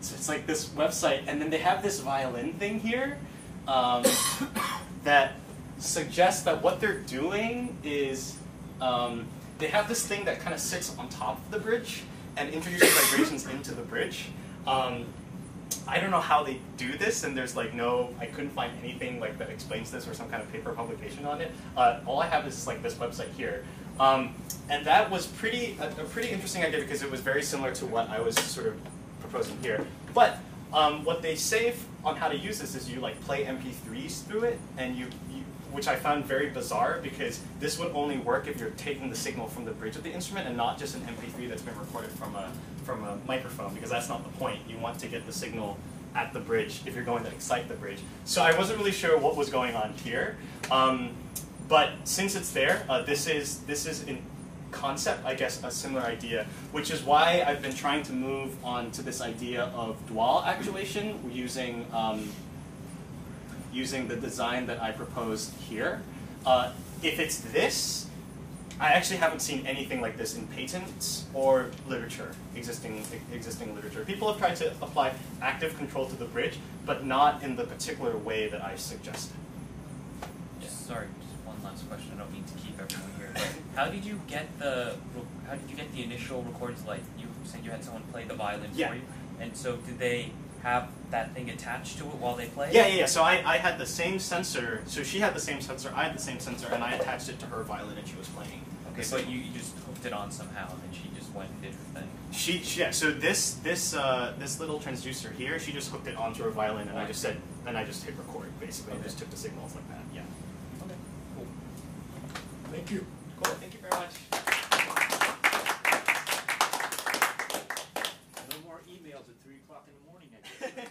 So it's like this website, and then they have this violin thing here that suggests that what they're doing is they have this thing that kind of sits on top of the bridge and introduces vibrations into the bridge. I don't know how they do this, and there's like I couldn't find anything like that explains this or some kind of paper publication on it. All I have is like this website here. And that was a pretty interesting idea because it was very similar to what I was sort of proposing here. But what they say on how to use this is you like play MP3s through it, and which I found very bizarre because this would only work if you're taking the signal from the bridge of the instrument and not just an MP3 that's been recorded from a microphone, because that's not the point. You want to get the signal at the bridge if you're going to excite the bridge. So I wasn't really sure what was going on here, but since it's there, this is in concept, I guess, a similar idea, which is why I've been trying to move on to this idea of dual actuation using the design that I proposed here. If it's this, I actually haven't seen anything like this in patents or literature, existing literature. People have tried to apply active control to the bridge, but not in the particular way that I suggested. Sorry, just one last question. I don't mean to keep everyone here. But how did you get the initial recordings? Like you said, you had someone play the violin for you, and so did they have that thing attached to it while they played? Yeah. So I had the same sensor. So she had the same sensor. I had the same sensor, and I attached it to her violin, and she was playing. Okay, but you just hooked it on somehow, and then she just went and did her thing. So this little transducer here, she just hooked it onto her violin, and I just hit record basically, and just took the signals like that. Yeah. Okay. Cool. Thank you. Cool. Thank you very much. No more emails at 3 o'clock in the morning, I guess.